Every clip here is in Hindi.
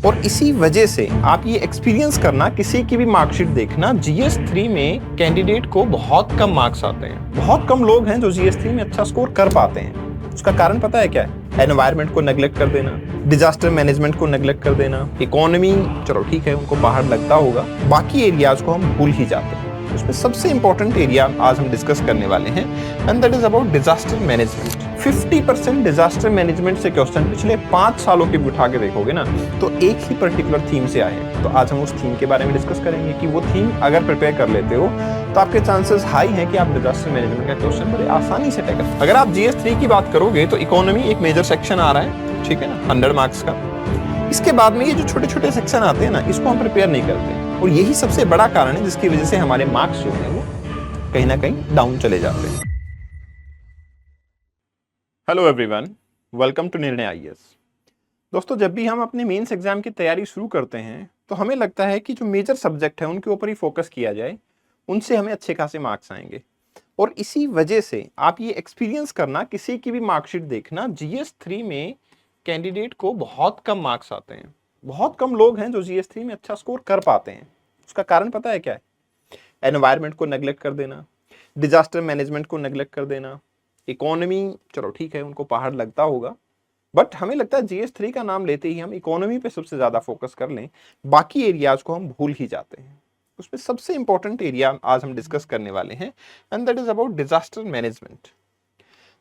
और इसी वजह से आप ये एक्सपीरियंस करना, किसी की भी मार्कशीट देखना, GS3 में कैंडिडेट को बहुत कम मार्क्स आते हैं। बहुत कम लोग हैं जो GS3 में अच्छा स्कोर कर पाते हैं। उसका कारण पता है क्या है? एनवायरनमेंट को नेग्लेक्ट कर देना, डिजास्टर मैनेजमेंट को नेग्लेक्ट कर देना, इकोनॉमी चलो ठीक है उनको पहाड़ लगता होगा, बाकी एरियाज को हम भूल ही जाते हैं। उसमें सबसे इंपॉर्टेंट एरिया आज हम डिस्कस करने वाले हैं and that is about disaster management. 50% disaster management से क्वेश्चन पिछले 5 सालों के भी उठा के देखोगे ना तो एक ही पर्टिकुलर थीम से आए हैं। तो आज हम उस थीम के बारे में डिस्कस करेंगे कि वो थीम अगर प्रिपेयर कर लेते हो तो आपके चांसेस हाई हैं कि आप डिजास्टर मैनेजमेंट का क्वेश्चन बड़े आसानी से टैकल। अगर आप GS3 की बात करोगे तो इकोनॉमी एक मेजर सेक्शन आ रहा है, ठीक है ना, 100 मार्क्स का। इसके बाद में ये जो छोटे छोटे सेक्शन आते हैं ना, इसको हम प्रिपेयर नहीं करते और यही सबसे बड़ा कारण है जिसकी वजह से हमारे मार्क्स जो है वो कहीं ना कहीं डाउन चले जाते हैं। हेलो एवरीवन, वेलकम टू निर्णय IAS। दोस्तों, जब भी हम अपने मेंस एग्जाम की तैयारी शुरू करते हैं तो हमें लगता है कि जो मेजर सब्जेक्ट है उनके ऊपर ही फोकस किया जाए, उनसे हमें अच्छे खासे मार्क्स आएंगे। और इसी वजह से आप ये एक्सपीरियंस करना, किसी की भी मार्कशीट देखना, GS3 में कैंडिडेट को बहुत कम मार्क्स आते हैं। बहुत कम लोग हैं जो GS3 में अच्छा स्कोर कर पाते हैं। उसका कारण पता है क्या है? एनवायरनमेंट को नेग्लेक्ट कर देना, डिजास्टर मैनेजमेंट को नेग्लेक्ट कर देना, इकोनॉमी चलो ठीक है उनको पहाड़ लगता होगा, बट हमें लगता है GS3 का नाम लेते ही हम इकोनॉमी पे सबसे ज्यादा फोकस कर लें, बाकी एरियाज को हम भूल ही जाते हैं। उसमें सबसे इंपॉर्टेंट एरिया आज हम डिस्कस करने वाले हैं and that is about disaster management.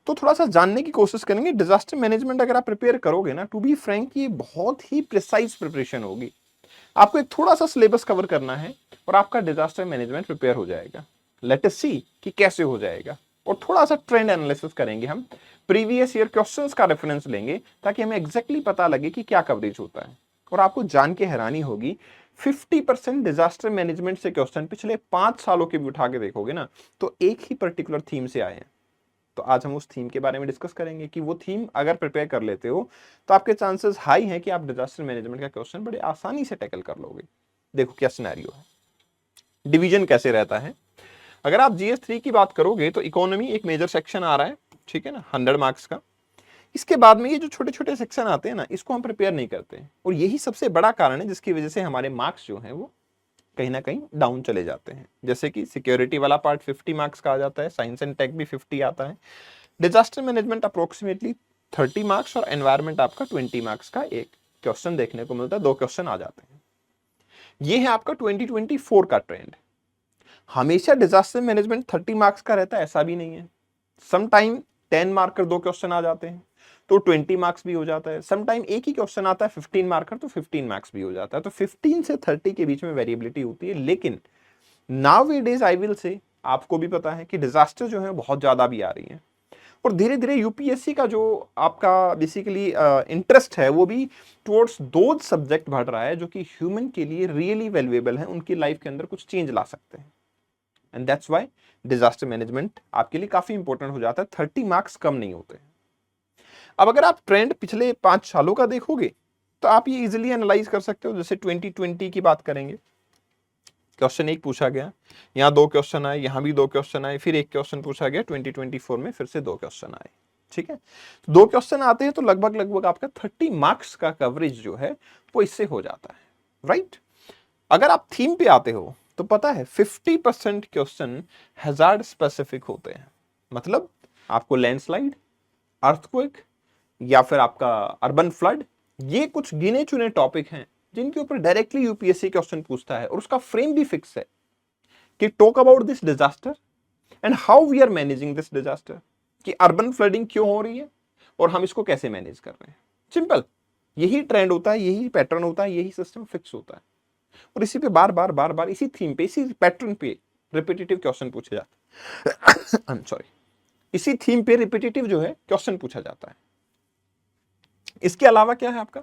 तो थोड़ा सा जानने की कोशिश करेंगे। डिजास्टर मैनेजमेंट अगर आप प्रिपेयर करोगे ना, टू बी फ्रैंक, ये बहुत ही प्रिसाइज प्रिपरेशन होगी। आपको एक थोड़ा सा सिलेबस कवर करना है और आपका डिजास्टर मैनेजमेंट प्रिपेयर हो जाएगा। लेट अस सी कि कैसे हो जाएगा। और थोड़ा सा ट्रेंड एनालिसिस करेंगे हम, प्रीवियस ईयर क्वेश्चंस का रेफरेंस लेंगे ताकि हमें एग्जैक्टली पता लगे कि क्या कवरेज होता है। और आपको जान के हैरानी होगी, 50% डिजास्टर मैनेजमेंट से क्वेश्चन पिछले 5 सालों के भी उठा के देखोगे ना तो एक ही पर्टिकुलर थीम से आए हैं। तो आज हम उस थीम के बारे में डिस्कस करेंगे कि वो थीम अगर प्रिपेयर कर लेते हो तो आपके चांसेस हाई हैं कि आप डिजास्टर मैनेजमेंट का क्वेश्चन बड़े आसानी से टैकल कर लोगे। देखो क्या सिनेरियो है, डिवीजन कैसे रहता है। अगर आप GS3 की बात करोगे तो इकोनॉमी एक मेजर सेक्शन आ रहा है, ठीक है ना, 100 मार्क्स का। इसके बाद में ये जो छोटे छोटे सेक्शन आते हैं ना, इसको हम प्रिपेयर नहीं करते और यही सबसे बड़ा कारण है जिसकी वजह से हमारे मार्क्स जो हैं वो कहीं ना कहीं डाउन चले जाते हैं। जैसे कि सिक्योरिटी वाला पार्ट 50 मार्क्स का आ जाता है, साइंस एंड टेक भी 50 आता है, डिजास्टर मैनेजमेंट अप्रोक्सीमेटली 30 मार्क्स और एनवायरमेंट आपका 20 मार्क्स का एक क्वेश्चन देखने को मिलता है, 2 क्वेश्चन आ जाते हैं। ये है आपका 2024 का ट्रेंड। हमेशा डिजास्टर मैनेजमेंट 30 मार्क्स का रहता है ऐसा भी नहीं है। सम टाइम 10 मार्कर 2 क्वेश्चन आ जाते हैं तो 20 मार्क्स भी हो जाता है। सम टाइम एक ही क्वेश्चन आता है 15 मार्कर तो 15 मार्क्स भी हो जाता है। तो 15 से 30 के बीच में वेरिएबिलिटी होती है। लेकिन नाउ-ए-डेज आई विल से, आपको भी पता है कि डिजास्टर जो है बहुत ज्यादा भी आ रही है और धीरे धीरे यूपीएससी का जो आपका बेसिकली इंटरेस्ट है वो भी टुवर्ड्स दो सब्जेक्ट बढ़ रहा है जो कि ह्यूमन के लिए रियली वैल्यूएबल है, उनकी लाइफ के अंदर कुछ चेंज ला सकते हैं। And that's why disaster management आपके लिए काफी इंपॉर्टेंट हो जाता है। 30 मार्क्स कम नहीं होते। अब अगर आप ट्रेंड पिछले 5 सालों का देखोगे तो आप ये इजिली एनालाइज कर सकते हो। जैसे 2020 की बात करेंगे, क्वेश्चन 1 पूछा गया, यहाँ 2 क्वेश्चन आए, यहाँ भी 2 क्वेश्चन आए, फिर एक क्वेश्चन पूछा गया 2024 में, फिर से 2 क्वेश्चन आए, ठीक है। 2 क्वेश्चन आते हैं तो लगभग लगभग आपका 30 मार्क्स का कवरेज जो है वो इससे हो जाता है, राइट। अगर आप थीम पे आते हो तो पता है 50% क्वेश्चन हैजार्ड स्पेसिफिक होते हैं। मतलब आपको लैंडस्लाइड, अर्थक्वेक या फिर आपका अर्बन फ्लड, ये कुछ गिने चुने टॉपिक हैं जिनके ऊपर डायरेक्टली यूपीएससी क्वेश्चन पूछता है और उसका फ्रेम भी फिक्स है कि talk about this disaster and how we are managing this disaster, कि अर्बन फ्लडिंग क्यों हो रही है और हम इसको कैसे मैनेज कर रहे हैं। सिंपल, यही ट्रेंड होता है, यही पैटर्न होता है, यही सिस्टम फिक्स होता है और इसी पे बार बार बार बार इसी थीम पे, इसी पैटर्न पे रिपीटेटिव क्वेश्चन पूछे जाते हैं। आई एम सॉरी, इसी थीम पे रिपीटेटिव जो है क्वेश्चन पूछा जाता है। इसके अलावा क्या है आपका,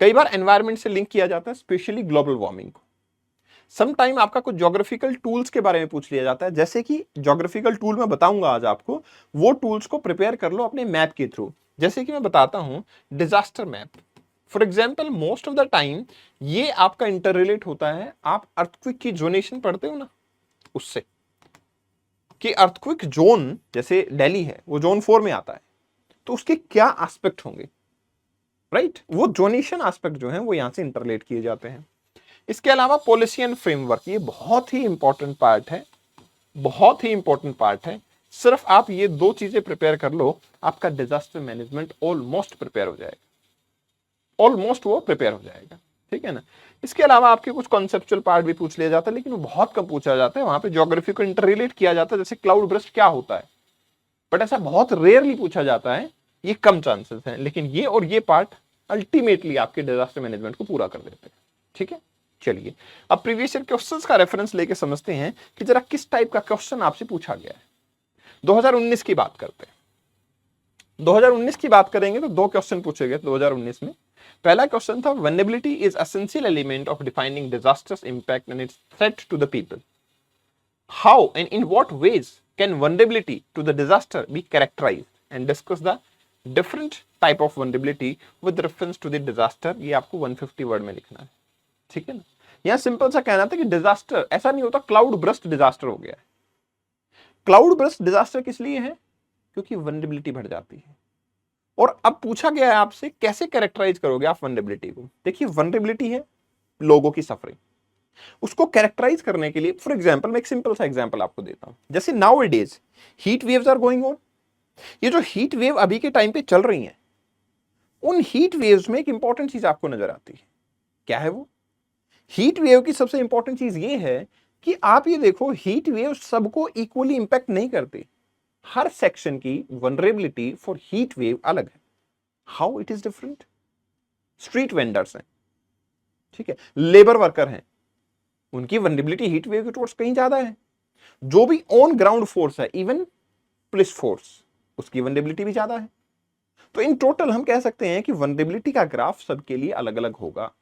कई बार एनवायरमेंट से लिंक किया जाता है, स्पेशली ग्लोबल वार्मिंग को। सम टाइम आपका कुछ ज्योग्राफिकल टूल्स के बारे में पूछ लिया जाता है, जैसे कि ज्योग्राफिकल टूल मैं बताऊंगा आज आपको, वो टूल्स को प्रिपेयर कर लो अपने मैप के थ्रू। जैसे कि मैं बताता हूं disaster map, for example most of the time ये आपका इंटर रिलेट होता है, आप अर्थक्वेक की जोनेशन पढ़ते हो ना उससे, कि अर्थक्वेक जोन जैसे दिल्ली है वो जोन 4 में आता है तो उसके क्या एस्पेक्ट होंगे, राइट। वो जोनेशन एस्पेक्ट जो है वो यहां से इंटरलेट किए जाते हैं। इसके अलावा पॉलिसी एंड फ्रेमवर्क, ये बहुत ही इंपॉर्टेंट पार्ट है, बहुत ही इंपॉर्टेंट पार्ट है। सिर्फ आप ये दो चीजें प्रिपेयर कर लो, आपका डिजास्टर मैनेजमेंट ऑलमोस्ट प्रिपेयर हो जाएगा, ऑलमोस्ट वो प्रिपेयर हो जाएगा, ठीक है ना। इसके अलावा आपके कुछ कॉन्सेप्चुअल पार्ट भी पूछ लिया जाता है, लेकिन वो बहुत कम पूछा जाता है। वहां पे ज्योग्राफी को इंटररिलेट किया जाता है, जैसे क्लाउड ब्रस्ट क्या होता है, बट ऐसा बहुत रेयरली पूछा जाता है, ये कम चांसेस हैं। लेकिन ये और ये पार्ट अल्टीमेटली आपके डिजास्टर मैनेजमेंट को पूरा कर देते हैं, ठीक है। चलिए अब प्रीवियस ईयर क्वेश्चंस का रेफरेंस लेके समझते हैं कि जरा किस टाइप का क्वेश्चन आपसे पूछा गया है। 2019 की बात करते हैं। 2019 की बात करेंगे तो दो क्वेश्चन पूछे गए 2019 में। पहला क्वेश्चन था vulnerability is essential element of defining disasters impact and its threat to the people. How and in what ways can vulnerability to the disaster be characterised and discuss the different type of vulnerability with reference to the disaster. ये आपको 150 वर्ड में लिखना है, ठीक है ना। यहां सिंपल सा कहना था कि डिजास्टर ऐसा नहीं होता क्लाउड ब्रस्ट डिजास्टर हो गया है। क्लाउड ब्रस्ट डिजास्टर किस लिए है, क्योंकि वल्नरेबिलिटी बढ़ जाती है। और अब पूछा गया है आपसे कैसे कैरेक्टराइज करोगे आप वल्नरेबिलिटी को। देखिए वल्नरेबिलिटी है लोगों की सफरिंग, उसको कैरेक्टराइज करने के लिए फॉर एग्जांपल मैं एक सिंपल सा एग्जांपल आपको देता हूं। जैसे nowadays heat waves are going on. ये जो हीट वेव अभी के टाइम पे चल रही हैं, उन हीट वेव्स में एक इंपॉर्टेंट चीज आपको नजर आती है। क्या है वो? हीट वेव की सबसे इंपॉर्टेंट चीज ये है कि आप ये देखो हीट वेव सबको इक्वली इंपैक्ट नहीं करती। हर सेक्शन की वल्नरेबिलिटी फॉर हीट वेव अलग है। How it is different? Street vendors हैं, ठीक है, लेबर वर्कर हैं, उनकी वल्नरेबिलिटी हीट वेव के टुवर्ड्स कहीं ज्यादा है। जो भी ऑन ग्राउंड फोर्स है, इवन पुलिस फोर्स, उसकी वल्नरेबिलिटी भी ज्यादा है। तो इन टोटल हम कह सकते हैं कि वल्नरेबिलिटी का ग्राफ सबके लिए अलग अलग होगा।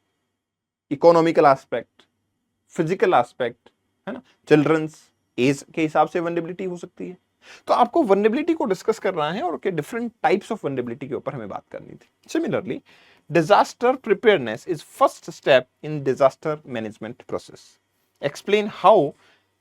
इकोनॉमिकल एस्पेक्ट, फिजिकल एस्पेक्ट, है ना, चिल्ड्रंस एज के हिसाब से वल्नरेबिलिटी हो सकती है। तो आपको वल्नरेबिलिटी को डिस्कस करना है और के डिफरेंट टाइप्स ऑफ वल्नरेबिलिटी के ऊपर हमें बात करनी थी। Similarly disaster preparedness is first step in disaster management process. Explain how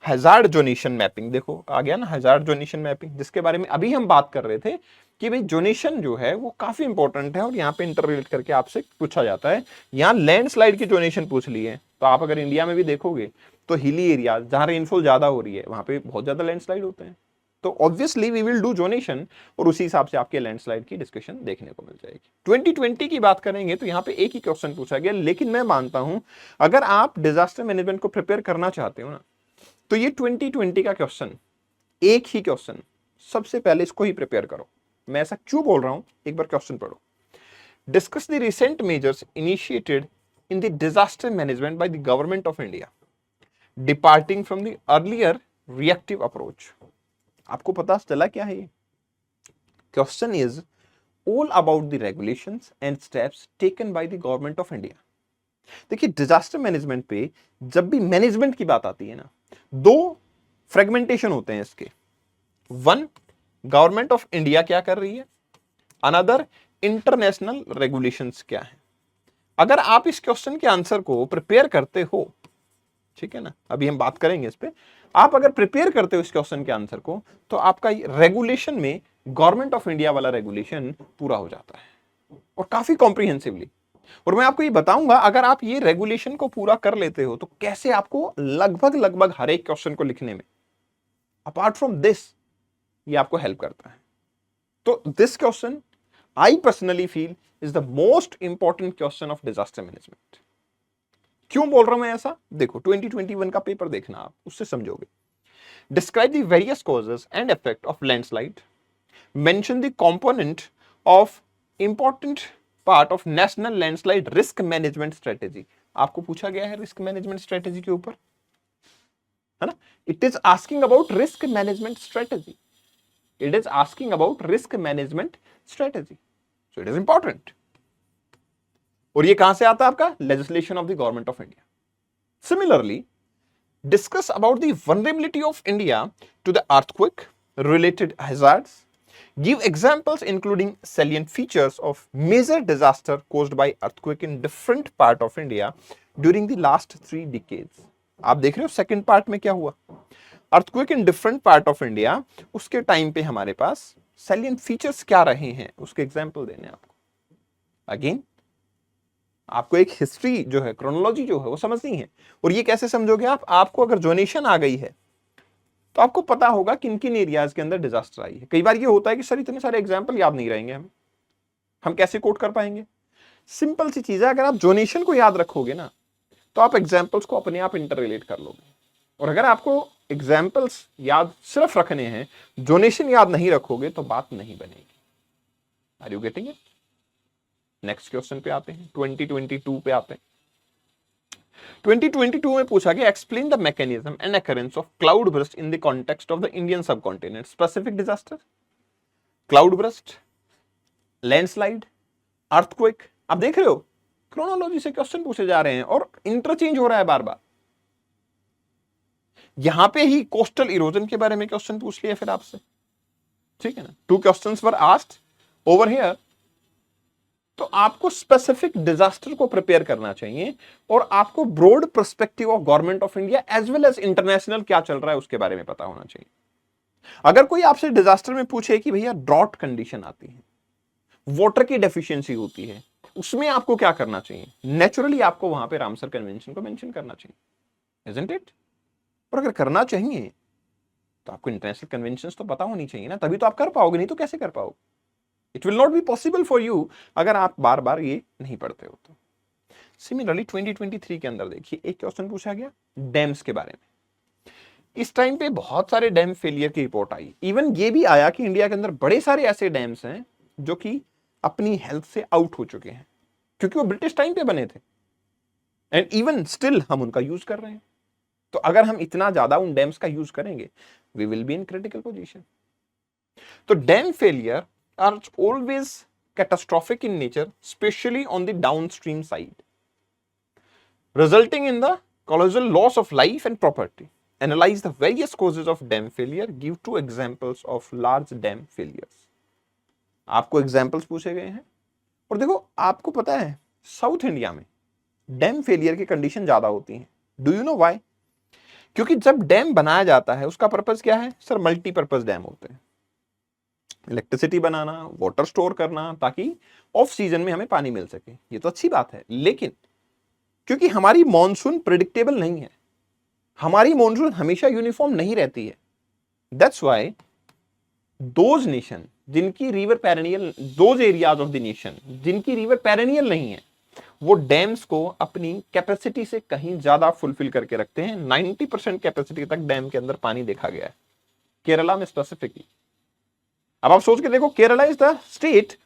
hazard zonation mapping, देखो आ गया ना हैजार्ड जोनेशन मैपिंग, जिसके बारे में अभी हम बात कर रहे थे कि भाई जोनेशन जो है वो काफी इंपॉर्टेंट है और यहाँ पे इंटररिलेट करके आपसे पूछा जाता है। यहाँ लैंडस्लाइड की जोनेशन पूछ ली है, तो आप अगर इंडिया में भी देखोगे तो हिली एरिया जहां रेनफॉल ज्यादा हो रही है वहां पे बहुत ज्यादा लैंडस्लाइड होते हैं। तो obviously we will do zonation और उसी हिसाब से आपके लैंडस्लाइड की डिस्कशन देखने को मिल जाएगी। 2020 की बात करेंगे तो यहाँ पे एक ही क्वेश्चन पूछा गया, लेकिन मैं मानता हूं अगर आप डिजास्टर मैनेजमेंट को प्रिपेयर करना चाहते हो ना, तो ये 2020 का क्वेश्चन, एक ही क्वेश्चन, सबसे पहले इसको ही प्रिपेयर करो। मैं ऐसा क्यों बोल रहा हूं, एक बार क्वेश्चन पढ़ो। Discuss the recent measures initiated in the disaster management by the government of India departing from the earlier reactive approach. आपको पता चला क्या है ये? Question is all about the regulations and steps taken by the government of India. देखिए डिजास्टर मैनेजमेंट पे जब भी मैनेजमेंट की बात आती है ना, दो फ्रेगमेंटेशन होते हैं इसके। वन, गवर्नमेंट ऑफ इंडिया क्या कर रही है, अनदर इंटरनेशनल रेगुलेशंस क्या है। अगर आप इस क्वेश्चन के आंसर को प्रिपेयर करते हो, ठीक है ना, अभी हम बात करेंगे इस पे, आप अगर प्रिपेयर करते हो इस क्वेश्चन के आंसर को, तो आपका रेगुलेशन में गवर्नमेंट ऑफ इंडिया वाला रेगुलेशन पूरा हो जाता है और काफी कॉम्प्रिहेंसिवली। और मैं आपको ये बताऊंगा अगर आप ये रेगुलेशन को पूरा कर लेते हो तो कैसे आपको लगभग लगभग हर एक क्वेश्चन को लिखने में, अपार्ट फ्रॉम दिस, ये आपको हेल्प करता है। तो this question I personally feel is the most important question of disaster management. क्यों बोल रहा हूं मैं ऐसा? देखो 2021 का पेपर देखना, आप उससे समझोगे। Describe the various causes and effect of landslide, mention the component of important part of national landslide risk management strategy. आपको पूछा गया है रिस्क मैनेजमेंट स्ट्रेटेजी के ऊपर, है ना। It is asking about risk management strategy, it is asking about risk management strategy, so it is important. और ये कहां से आता है आपका? Legislation of the government of India. Similarly discuss about the vulnerability of India to the earthquake related hazards, give examples including salient features of major disaster caused by earthquake in different part of India during the last 3 decades। आप देख रहे हो सेकंड पार्ट में क्या हुआ, earthquake in different part of India, उसके टाइम पे हमारे पास सैलिएंट फीचर्स क्या रहे हैं, उसके एग्जांपल देने आपको। अगेन आपको एक हिस्ट्री जो है, क्रोनोलॉजी जो है वो समझनी है। और ये कैसे समझोगे आप? आपको अगर जोनेशन आ गई है तो आपको पता होगा किन किन एरियाज के अंदर डिजास्टर आई है। कई बार ये होता है कि सर इतने सारे एग्जाम्पल याद नहीं रहेंगे, हम कैसे कोट कर पाएंगे? सिंपल सी चीज है, अगर आप जोनेशन को याद रखोगे ना तो आप एग्जाम्पल्स को अपने आप इंटर रिलेट कर लोगे। और अगर आपको एग्जाम्पल्स याद सिर्फ रखने हैं, जोनेशन याद नहीं रखोगे तो बात नहीं बनेगी। Are you getting it? Next question पे आते हैं, 2022 पे आते हैं। 2022 में पूछा गया explain the mechanism and occurrence of cloud burst in the context of the Indian subcontinent. Specific disaster, cloud burst, landslide, earthquake. आप देख रहे हो क्रोनोलॉजी से क्वेश्चन पूछे जा रहे हैं और इंटरचेंज हो रहा है बार बार। यहां पे ही कोस्टल इरोजन के बारे में क्वेश्चन पूछ लिया फिर आपसे, ठीक है ना। 2 questions were asked over here. तो आपको स्पेसिफिक डिजास्टर को प्रिपेयर करना चाहिए और आपको broad perspective of government of India as well as international क्या चल रहा है उसके बारे में पता होना चाहिए। अगर कोई आपसे डिजास्टर में पूछे कि भैया ड्रॉट कंडीशन आती है, वाटर की डेफिशिएंसी होती है, उसमें आपको क्या करना चाहिए, नेचुरली आपको वहां पे रामसर कन्वेंशन को मेंशन करना चाहिए, इजंट इट? और अगर करना चाहिए तो आपको इंटरनेशनल कन्वेंशंस तो पता होनी चाहिए ना, तभी तो आप कर पाओगे, नहीं तो कैसे कर पाओगे? It will not be possible for you अगर आप बार बार ये नहीं पढ़ते हो तो। सिमिलरली 2023 के अंदर देखिए एक क्वेश्चन पूछा गया डैम्स के बारे में। इस टाइम पे बहुत सारे डैम फेलियर की रिपोर्ट आई। इवन ये भी आया कि इंडिया के अंदर बड़े सारे ऐसे डैम्स हैं जो कि अपनी हेल्थ से आउट हो चुके हैं क्योंकि वो ब्रिटिश टाइम पे बने थे एंड इवन स्टिल हम उनका यूज कर रहे हैं। तो अगर हम इतना ज्यादा उन डैम्स का यूज करेंगे we will be in critical position. तो dam failure are always catastrophic in nature, specially on the downstream side, resulting in the colossal loss of life and property. Analyze the various causes of dam failure. Give 2 examples of large dam failures. आपको एग्जाम्पल्स पूछे गए हैं और देखो आपको पता है साउथ इंडिया में डैम फेलियर की कंडीशन ज्यादा होती है। Do you know why? क्योंकि जब डैम बनाया जाता है उसका पर्पस क्या है सर? मल्टीपर्पज डैम होते हैं, इलेक्ट्रिसिटी बनाना, वाटर स्टोर करना, ताकि ऑफ सीजन में हमें पानी मिल सके। ये तो अच्छी बात है, लेकिन क्योंकि हमारी मॉनसून प्रिडिक्टेबल नहीं है, हमारी मॉनसून हमेशा यूनिफॉर्म नहीं रहती है, दैट्स व्हाई दोज नेशन जिनकी river perennial, those areas of the nation जिनकी रिवर पेरेनियल नहीं है, वो डैम्स को अपनी कैपेसिटी से कहीं ज्यादा फुलफिल करके रखते हैं। 90% कैपेसिटी तक डैम के अंदर पानी देखा गया है, केरला में स्पेसिफिकली। अब आप सोच के देखो, Kerala is the state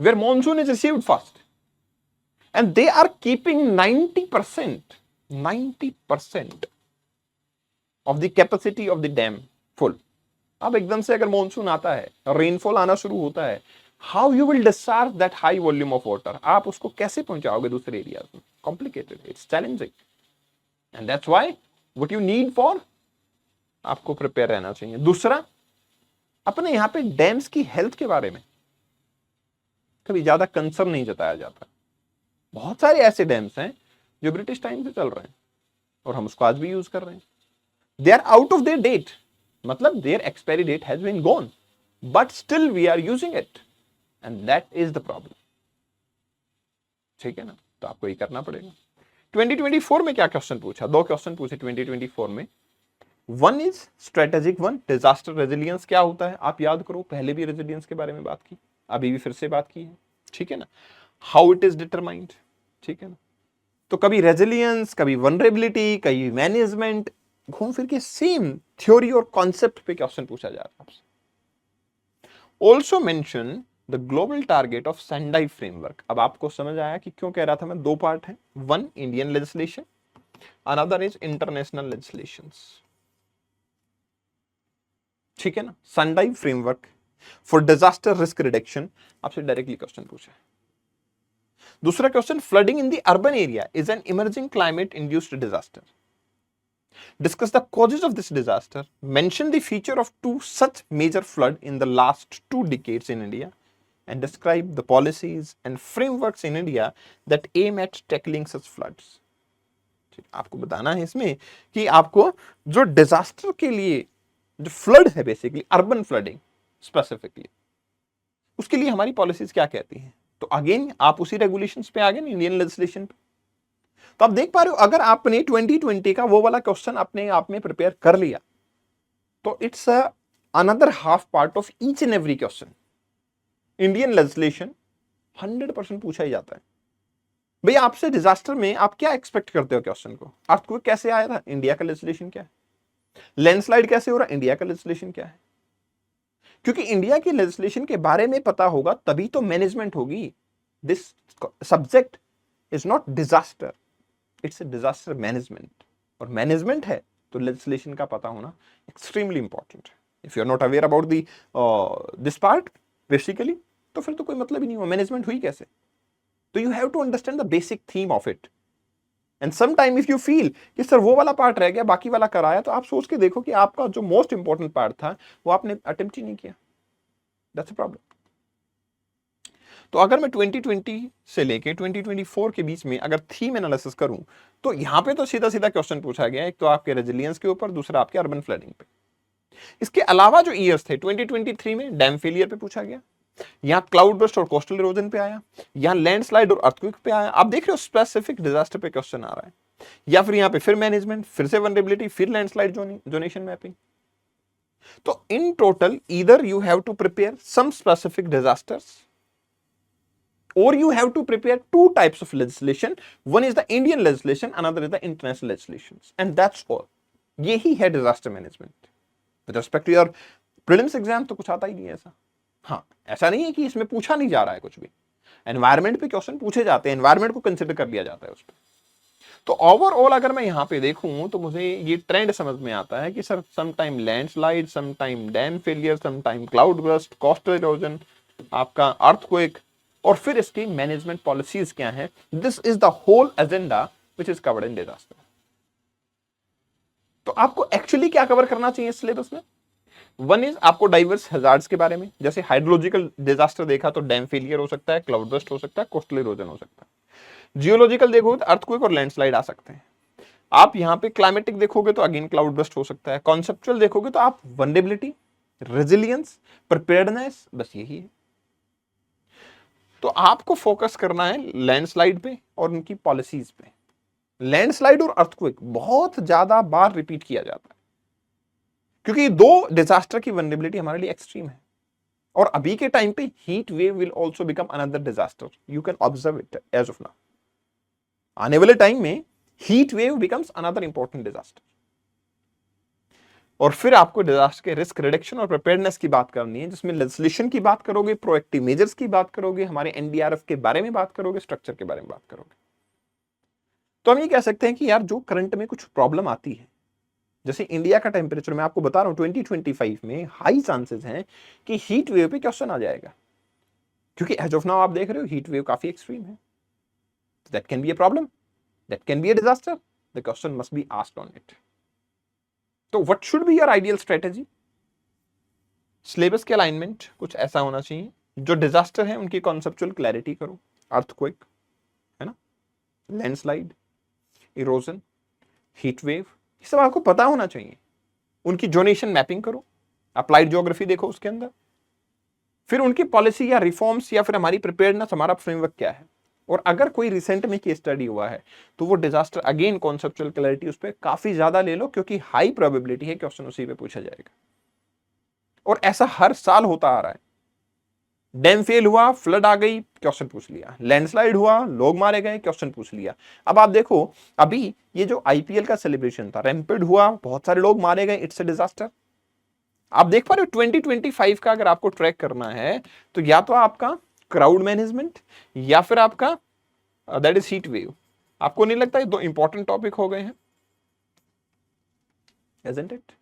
where monsoon is received fast and they are keeping 90% of the capacity of the dam full. अब एकदम से अगर मॉनसून आता है, रेनफॉल आना शुरू होता है, how you will discharge that high volume of water? आप उसको कैसे पहुंचाओगे दूसरे एरियाज में? Complicated, it's challenging and that's why what you need for, आपको प्रिपेयर रहना चाहिए। दूसरा, अपने यहां पे डैम्स की हेल्थ के बारे में कभी ज्यादा कंसर्न नहीं जताया जाता। बहुत सारे ऐसे डैम्स हैं जो ब्रिटिश टाइम से चल रहे हैं और हम उसको आज भी यूज कर रहे हैं। They are out of their date, मतलब their expiry date has been gone, but still we are using it and that is the problem. ठीक है ना, तो आपको ये करना पड़ेगा। 2024 में क्या क्वेश्चन पूछा? 2 क्वेश्चन पूछे 2024 में। One is strategic one, disaster resilience क्या होता है आप याद करो, पहले भी रेजिलियंस के बारे में बात की, अभी भी फिर से बात की है, ठीक है ना। हाउ इट इज डिटरमाइंड, ठीक है ना। तो कभी रेजिलियंस, कभी वनरेबिलिटी, कभी मैनेजमेंट, घूम फिर के सेम थ्योरी और कॉन्सेप्ट पे क्वेश्चन पूछा जा रहा है आपसे। Also mention the global target of Sendai framework. अब आपको समझ आया कि क्यों कह रहा था मैं 2 पार्ट है, one Indian legislation, another is international legislations, ठीक है ना। Sendai framework for disaster risk reduction, आपसे डायरेक्टली क्वेश्चन पूछा है। दूसरा question, flooding in the urban area is an emerging climate induced disaster. Discuss the causes of this disaster. Mention the feature of 2 such major flood in the last 2 decades in India, and describe the policies and frameworks in India that aim at tackling such floods. आपको बताना है इसमें कि आपको जो डिजास्टर के लिए जो फ्लड है, बेसिकली अर्बन फ्लडिंग स्पेसिफिकली, उसके लिए हमारी पॉलिसीज क्या कहती हैं। तो अगेन आप उसी रेगुलेशंस पे आ गए ना, इंडियन लेजिस्लेशन पे। तो आप देख पा रहे हो, अगर आपने 2020 का वो वाला क्वेश्चन अपने आप में प्रिपेयर कर लिया तो it's another half part of each and every question. Indian legislation 100% पूछा ही जाता है। भैया आपसे डिजास्टर में आप क्या एक्सपेक्ट करते हो क्वेश्चन को? अर्थक्वेक कैसे आया था? इंडिया का लेजिस्लेशन क्या है? लैंडस्लाइड कैसे हो रहा है? इंडिया का लेजिस्लेशन क्या है? क्योंकि इंडिया की लेजिस्लेशन के बारे में पता होगा तभी तो मैनेजमेंट होगी। This subject is not disaster, it's disaster management. और मैनेजमेंट है तो लेजिस्लेशन का पता होना एक्सट्रीमली इंपॉर्टेंट है। If you are not aware about the this part basically, तो फिर तो कोई मतलब ही नहीं हुआ, मैनेजमेंट हुई कैसे? तो you have to understand the basic theme of it. And some time if you feel कि सर वो वाला पार्ट रह गया, बाकी वाला कराया, तो आप सोच के देखो कि आपका जो मोस्ट इंपॉर्टेंट पार्ट था वो आपने अटेम्प्ट ही नहीं किया। That's a problem. तो अगर मैं 2020 से लेके 2024 के बीच में अगर थीम एनालिसिस करूं, तो यहां पे तो सीधा सीधा क्वेश्चन पूछा गया, एक तो आपके रेजिलियंस के ऊपर, दूसरा आपके अर्बन फ्लडिंग पे। इसके अलावा जो ईयर्स थे 2023 में डैम फेलियर पे पूछा गया, यहां क्लाउड बर्स्ट और कोस्टल इरोजन पे आया, यहां लैंडस्लाइड और अर्थक्वेक पे आया। आप देख रहे हो स्पेसिफिक डिजास्टर पे क्वेश्चन आ रहा है, या फिर यहां पे फिर मैनेजमेंट, फिर से वनरेबिलिटी, फिर लैंडस्लाइड जोनेशन मैपिंग। तो in total either you have to prepare some specific disasters or you have to prepare two types of legislation. One is the Indian legislation, another is the international legislations, and that's all. यही है disaster management. With respect to your prelims exam तो कुछ आता ही नहीं है ऐसा। हाँ, ऐसा नहीं है कि इसमें पूछा नहीं जा रहा है कुछ भी। एनवायरमेंट पे क्वेश्चन पूछे जाते हैं, एनवायरमेंट को कंसिडर कर लिया जाता है उस पर। तो ओवरऑल अगर मैं यहाँ पे देखूं तो मुझे ये ट्रेंड समझ में आता है कि sir some time landslide, some time dam failure, some time cloud burst, coastal erosion, आपका अर्थक्वेक, और फिर इसकी मैनेजमेंट पॉलिसीज क्या है। This is the whole agenda which is covered in disaster. तो आपको एक्चुअली क्या कवर करना चाहिए सिलेबस में? वन इज आपको डाइवर्स हैजार्ड्स के बारे में, जैसे हाइड्रोलॉजिकल डिजास्टर देखा तो डैम फेलियर हो सकता है, क्लाउड बर्स्ट हो सकता है, कोस्टल इरोजन हो सकता है। जियोलॉजिकल देखोगे तो अर्थक्वेक और लैंडस्लाइड आ सकते हैं। आप यहां पे क्लाइमेटिक देखोगे तो अगेन क्लाउड बर्स्ट हो सकता है। कॉन्सेप्चुअल देखोगे तो आप वनरेबिलिटी, रेजिलियंस, प्रिपेयर्डनेस, बस यही है। तो आपको फोकस करना है लैंडस्लाइड पे और उनकी पॉलिसीज पे। लैंडस्लाइड और अर्थक्वेक बहुत ज्यादा बार रिपीट किया जाता है क्योंकि दो डिजास्टर की वनरेबिलिटी हमारे लिए एक्सट्रीम है। और अभी के टाइम पे heat wave will also become another disaster, you can observe it as of now. आने वाले टाइम में heat wave becomes another important disaster. और फिर आपको डिजास्टर के रिस्क रिडक्शन और प्रिपेयर्डनेस की बात करनी है, जिसमें लेजिस्लेशन की बात करोगे, प्रोएक्टिव मेजर्स की बात करोगे, हमारे एनडीआरएफ के बारे में बात करोगे, स्ट्रक्चर के बारे में बात करोगे। तो हम ये कह सकते हैं कि यार जो करंट में कुछ प्रॉब्लम आती है, जैसे इंडिया का टेम्परेचर मैं आपको बता रहा हूं 2025 में हाई चांसेस हैं कि हीट वेव पे क्वेश्चन आ जाएगा, क्योंकि एज ऑफ नाउ आप देख रहे हो हीट वेव काफी एक्सट्रीम है। That can be a problem, that can be a disaster, the question must be asked on it. तो what should be your ideal strategy? Syllabus के अलाइनमेंट कुछ ऐसा होना चाहिए, जो डिजास्टर है उनकी कॉन्सेप्चुअल क्लैरिटी करो, अर्थक्वेक है ना, लैंडस्लाइड, इरोजन, हीट वेव, ये सब आपको पता होना चाहिए। उनकी जोनेशन मैपिंग करो, अप्लाइड ज्योग्राफी देखो उसके अंदर, फिर उनकी पॉलिसी या रिफॉर्म्स या फिर हमारी प्रिपेयर्डनेस, हमारा फ्रेमवर्क क्या है। और अगर कोई रिसेंट में केस स्टडी हुआ है तो वो डिजास्टर, अगेन कॉन्सेप्चुअल क्लैरिटी उस पर काफी ज्यादा ले लो, क्योंकि हाई प्रोबेबिलिटी है क्वेश्चन उसी पे पूछा जाएगा। और ऐसा हर साल होता आ रहा है। डैम फेल हुआ, फ्लड आ गई, क्वेश्चन पूछ लिया, लैंडस्लाइड हुआ, लोग मारे गए, क्वेश्चन पूछ लिया। अब आप देखो अभी ये जो आईपीएल का सेलिब्रेशन था, रैम्पेड हुआ, बहुत सारे लोग मारे गए, इट्स अ डिजास्टर। आप देख पा रहे हो 2025 का अगर आपको ट्रैक करना है तो या तो आपका क्राउड मैनेजमेंट या फिर आपका दैट इज हीट वेव। आपको नहीं लगता ये दो इंपॉर्टेंट टॉपिक हो गए हैं? Isn't it?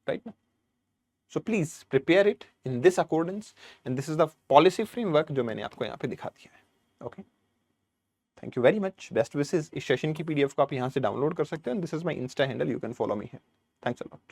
Right now. So please prepare it in this accordance, and this is the policy framework जो मैंने आपको यहाँ पे दिखा दिया है। Okay? Thank you very much. Best wishes। इस सेशन की पीडीएफ को आप यहाँ से डाउनलोड कर सकते हैं। This is my Insta handle. You can follow me here. Thanks a lot.